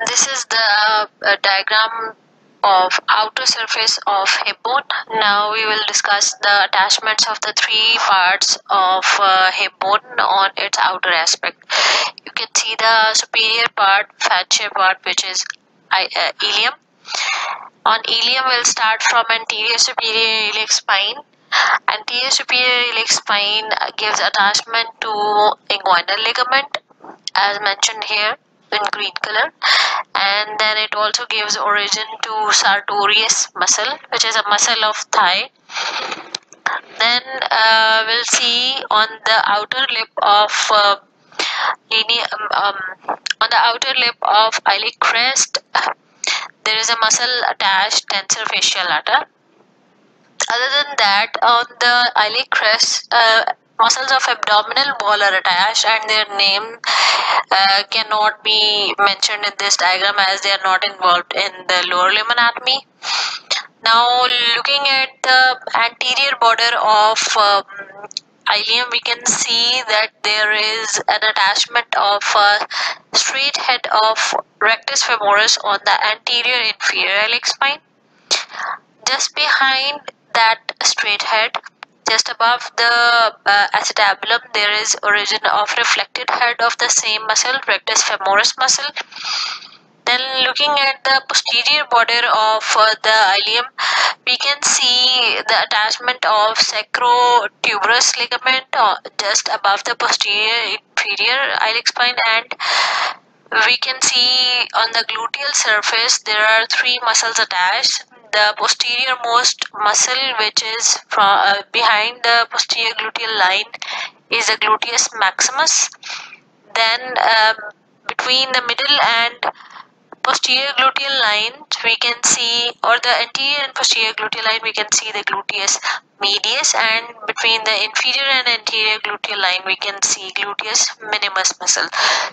This is the diagram of outer surface of hip bone. Now we will discuss the attachments of the three parts of hip bone on its outer aspect. You can see the superior part, fascia part, which is ilium. On ilium, we'll start from anterior superior iliac spine. Anterior superior iliac spine gives attachment to inguinal ligament, as mentioned here in green color, and then it also gives origin to sartorius muscle, which is a muscle of thigh. Then we'll see on the outer lip of iliac crest, there is a muscle attached, tensor fasciae lata. Other than that, on the iliac crest, muscles of abdominal wall are attached, and their name cannot be mentioned in this diagram as they are not involved in the lower limb anatomy. Now, looking at the anterior border of ilium, we can see that there is an attachment of straight head of rectus femoris on the anterior inferior iliac spine. Just behind that straight head, just above the acetabulum, there is origin of reflected head of the same muscle, rectus femoris muscle. Then looking at the posterior border of the ilium, we can see the attachment of sacrotuberous ligament just above the posterior inferior iliac spine, and we can see on the gluteal surface there are three muscles attached. The posterior most muscle, which is from behind the posterior gluteal line, is the gluteus maximus. Then between the middle and posterior gluteal line, we can see, or the anterior and posterior gluteal line, we can see the gluteus medius, and between the inferior and anterior gluteal line, we can see gluteus minimus muscle.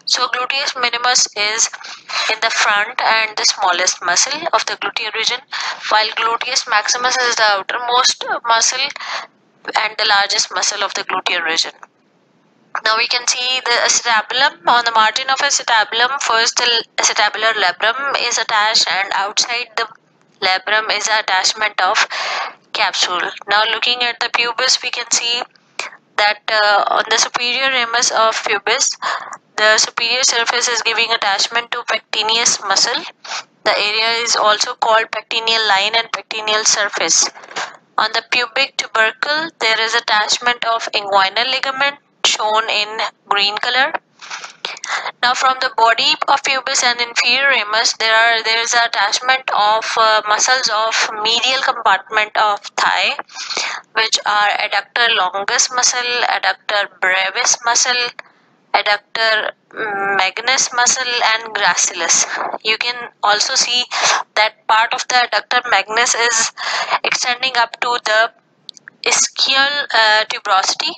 So gluteus minimus is in the front and the smallest muscle of the gluteal region, while gluteus maximus is the outermost muscle and the largest muscle of the gluteal region. Now we can see the acetabulum. On the margin of acetabulum, first the acetabular labrum is attached, and outside the labrum is the attachment of capsule. Now looking at the pubis, we can see that on the superior ramus of pubis, the superior surface is giving attachment to pectineus muscle. The area is also called pectineal line and pectineal surface. On the pubic tubercle, there is attachment of inguinal ligament, shown in green color. Now from the body of pubis and inferior ramus, there is an attachment of muscles of medial compartment of thigh, which are adductor longus muscle, adductor brevis muscle, adductor magnus muscle, and gracilis. You can also see that part of the adductor magnus is extending up to the ischial tuberosity.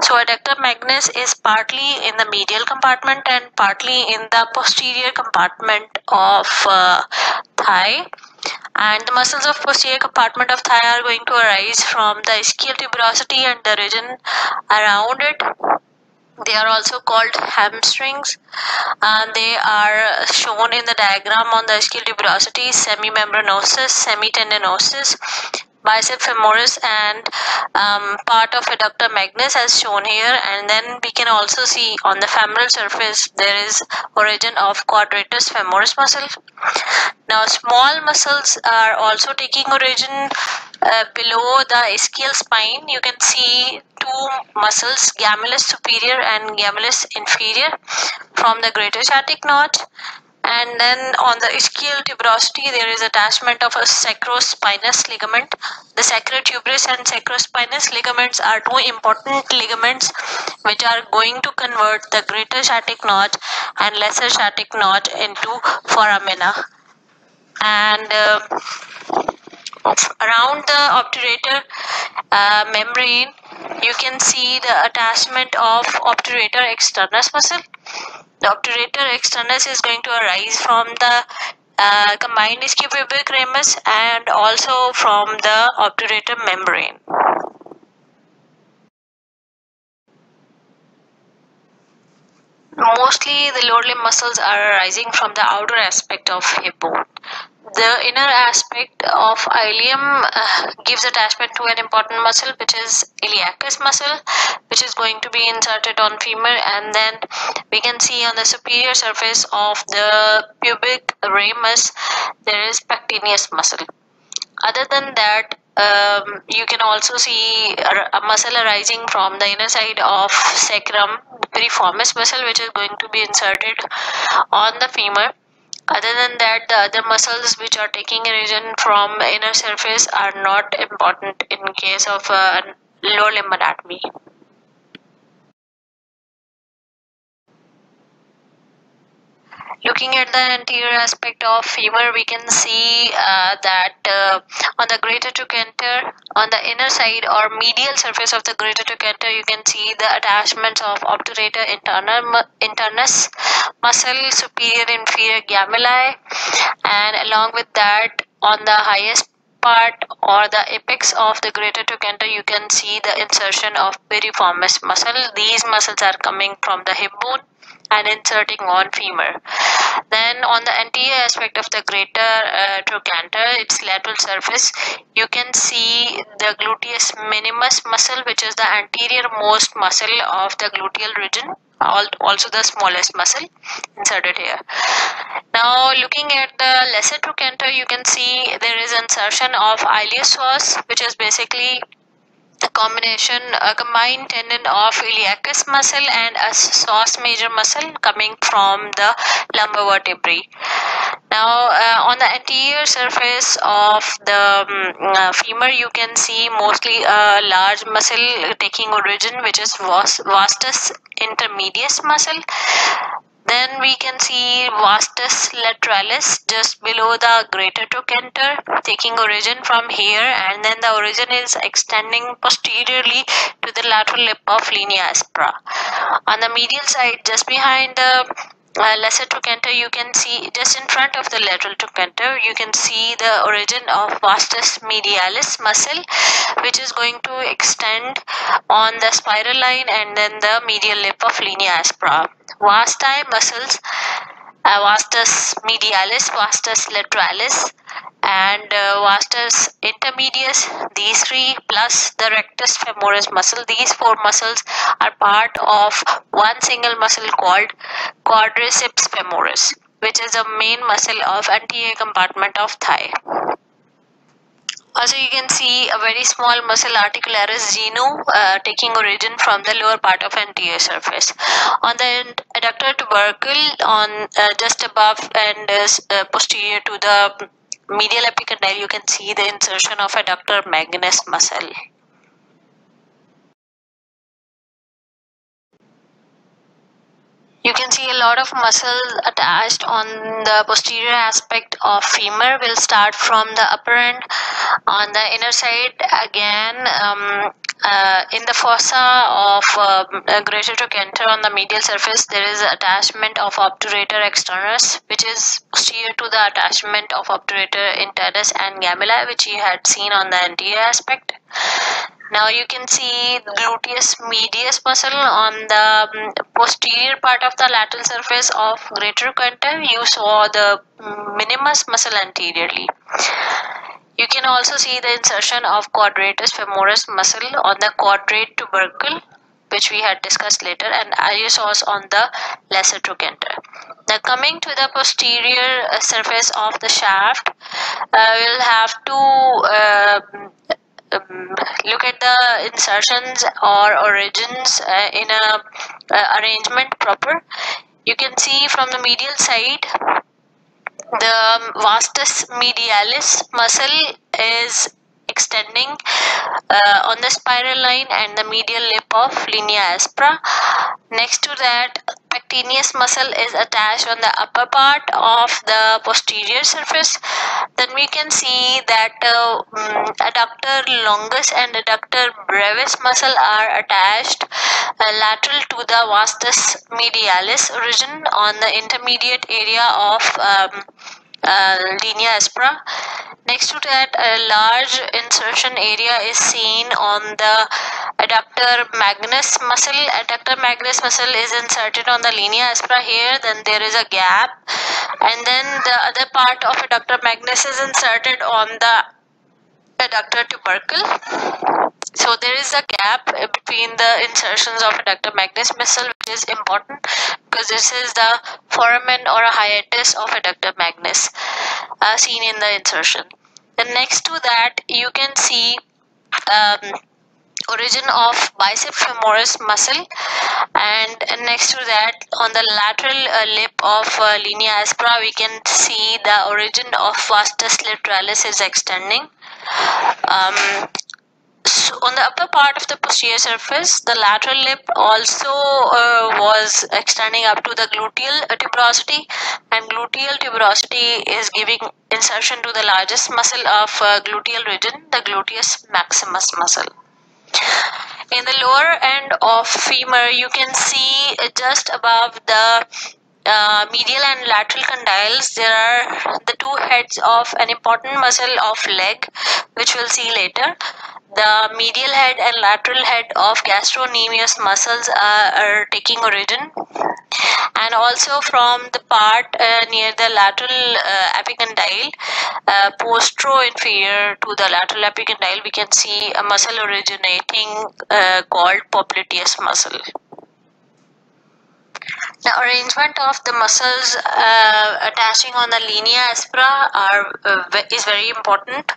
So adductor magnus is partly in the medial compartment and partly in the posterior compartment of thigh, and the muscles of posterior compartment of thigh are going to arise from the ischial tuberosity and the region around it. They are also called hamstrings, and they are shown in the diagram on the ischial tuberosity: semimembranosus, semitendinosus, bicep femoris, and part of adductor magnus as shown here. And then we can also see on the femoral surface there is origin of quadratus femoris muscle. Now small muscles are also taking origin below the ischial spine. You can see two muscles, gemellus superior and gemellus inferior, from the greater sciatic knot. And then on the ischial tuberosity, there is attachment of a sacrospinous ligament. The sacrotuberous and sacrospinous ligaments are two important ligaments which are going to convert the greater sciatic knot and lesser sciatic knot into foramina. And around the obturator membrane, you can see the attachment of obturator externus muscle. The obturator externus is going to arise from the combined ischiopubic ramus and also from the obturator membrane. Mostly the lower limb muscles are arising from the outer aspect of hip bone. The inner aspect of ilium gives attachment to an important muscle, which is iliacus muscle, which is going to be inserted on femur, and then we can see on the superior surface of the pubic ramus there is pectineus muscle. Other than that, you can also see a muscle arising from the inner side of sacrum, piriformis muscle, which is going to be inserted on the femur. Other than that, the other muscles which are taking origin from inner surface are not important in case of lower limb anatomy. Looking at the anterior aspect of femur, we can see that on the greater trochanter, on the inner side or medial surface of the greater trochanter, you can see the attachments of obturator internus muscle, superior inferior gemelli, and along with that, on the highest part or the apex of the greater trochanter, you can see the insertion of piriformis muscle. These muscles are coming from the hip bone and inserting on femur. Then on the anterior aspect of the greater trochanter, its lateral surface, you can see the gluteus minimus muscle, which is the anterior most muscle of the gluteal region, also the smallest muscle inserted here. Now looking at the lesser trochanter, you can see there is insertion of iliopsoas, which is basically a combined tendon of iliacus muscle and a psoas major muscle coming from the lumbar vertebrae. Now on the anterior surface of the femur, you can see mostly a large muscle taking origin, which is vastus intermedius muscle. Then we can see vastus lateralis just below the greater trochanter taking origin from here, and then the origin is extending posteriorly to the lateral lip of linea aspera. On the medial side, just behind the lesser trochanter, you can see just in front of the lateral trochanter, you can see the origin of vastus medialis muscle, which is going to extend on the spiral line and then the medial lip of linea aspera. Vasti muscles, vastus medialis, vastus lateralis, and vastus intermedius, these three plus the rectus femoris muscle, these four muscles are part of one single muscle called quadriceps femoris, which is the main muscle of anterior compartment of thigh. Also, you can see a very small muscle articularis genu taking origin from the lower part of anterior surface. On the adductor tubercle, on just above and posterior to the medial epicondyle, you can see the insertion of adductor magnus muscle. You can see a lot of muscles attached on the posterior aspect of femur. Will start from the upper end. On the inner side, again, in the fossa of greater trochanter on the medial surface, there is attachment of obturator externus, which is posterior to the attachment of obturator internus and gemelli, which you had seen on the anterior aspect. Now you can see the gluteus medius muscle on the posterior part of the lateral surface of greater trochanter. You saw the minimus muscle anteriorly. You can also see the insertion of quadratus femoris muscle on the quadrate tubercle, which we had discussed later, and iliopsoas on the lesser trochanter. Now coming to the posterior surface of the shaft, we'll have to look at the insertions or origins in a arrangement proper. You can see from the medial side, the vastus medialis muscle is extending on the spiral line and the medial lip of linea aspera. Next to that, pectineus muscle is attached on the upper part of the posterior surface. Then we can see that adductor longus and adductor brevis muscle are attached lateral to the vastus medialis origin on the intermediate area of linea aspera. Next to that, a large insertion area is seen on the adductor magnus muscle. Adductor magnus muscle is inserted on the linea aspera here, then there is a gap, and then the other part of adductor magnus is inserted on the adductor tubercle. So there is a gap between the insertions of adductor magnus muscle, which is important because this is the foramen or a hiatus of adductor magnus seen in the insertion. Then next to that you can see origin of bicep femoris muscle, and next to that on the lateral lip of linea aspera we can see the origin of vastus lateralis is extending. So on the upper part of the posterior surface, the lateral lip also was extending up to the gluteal tuberosity, and gluteal tuberosity is giving insertion to the largest muscle of gluteal region, the gluteus maximus muscle. In the lower end of femur, you can see just above the medial and lateral condyles, there are the two heads of an important muscle of leg, which we'll see later. The medial head and lateral head of gastrocnemius muscles are taking origin, and also from the part near the lateral epicondyle, postero-inferior to the lateral epicondyle, we can see a muscle originating called popliteus muscle. The arrangement of the muscles attaching on the linea aspera is very important.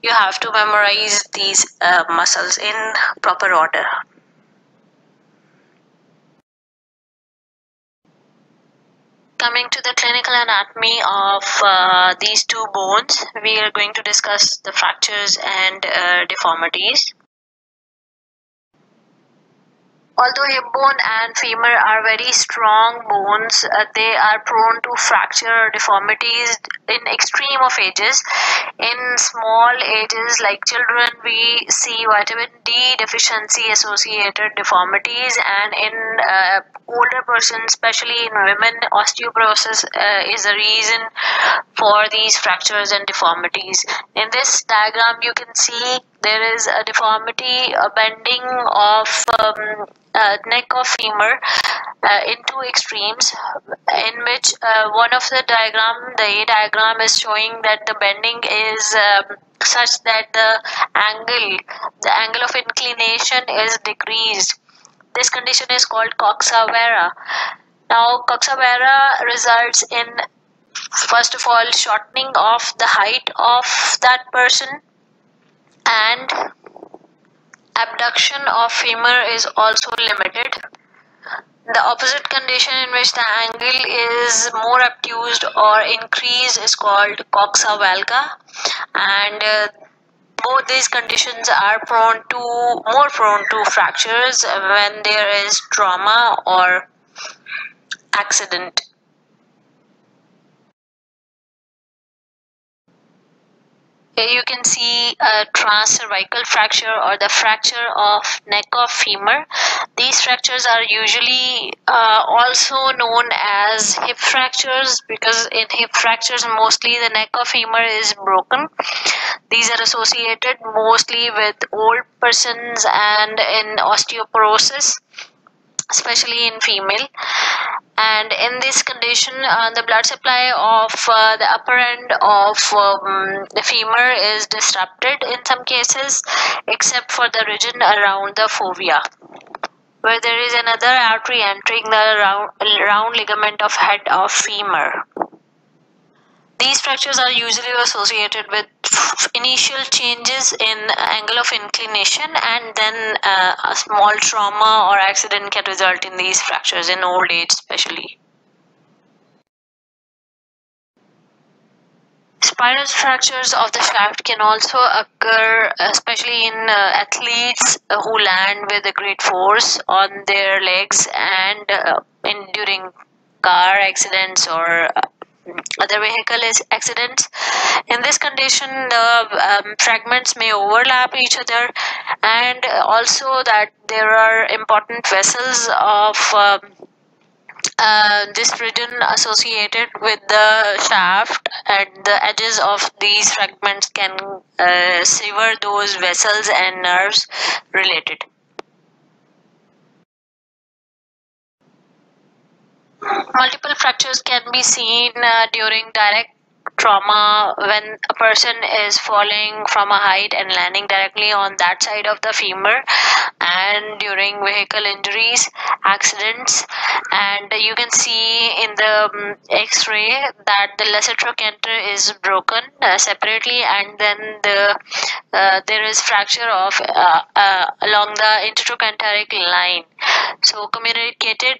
You have to memorize these muscles in proper order. Coming to the clinical anatomy of these two bones, we are going to discuss the fractures and deformities. Although hip bone and femur are very strong bones, they are prone to fracture or deformities in extreme of ages. In small ages like children, we see vitamin D deficiency associated deformities, and in older persons, especially in women, osteoporosis is a reason for these fractures and deformities. In this diagram, you can see there is a deformity, a bending of neck of femur in two extremes, in which one of the diagram, the A diagram, is showing that the bending is such that the angle of inclination is decreased. This condition is called coxa vara. Now, coxa vara results in, first of all, shortening of the height of that person, and abduction of femur is also limited. The opposite condition, in which the angle is more obtused or increased, is called coxa valga, and both these conditions are more prone to fractures when there is trauma or accident. Here you can see a transcervical fracture or the fracture of neck of femur. These fractures are usually also known as hip fractures, because in hip fractures mostly the neck of femur is broken. These are associated mostly with old persons and in osteoporosis, especially in female. And in this condition, the blood supply of the upper end of the femur is disrupted in some cases, except for the region around the fovea, where there is another artery entering the round ligament of head of femur. These fractures are usually associated with initial changes in angle of inclination, and then a small trauma or accident can result in these fractures in old age especially. Spiral fractures of the shaft can also occur, especially in athletes who land with a great force on their legs and during car accidents or other vehicle accidents. In this condition, the fragments may overlap each other, and also that there are important vessels of this region associated with the shaft, and the edges of these fragments can sever those vessels and nerves related. Multiple fractures can be seen during direct trauma when a person is falling from a height and landing directly on that side of the femur, and during vehicle injuries, accidents. And you can see in the x-ray that the lesser trochanter is broken separately, and then there is fracture of along the intertrochanteric line. So communicated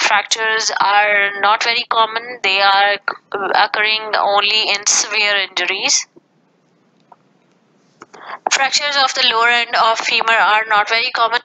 fractures are not very common. They are occurring only in severe injuries. Fractures of the lower end of femur are not very common.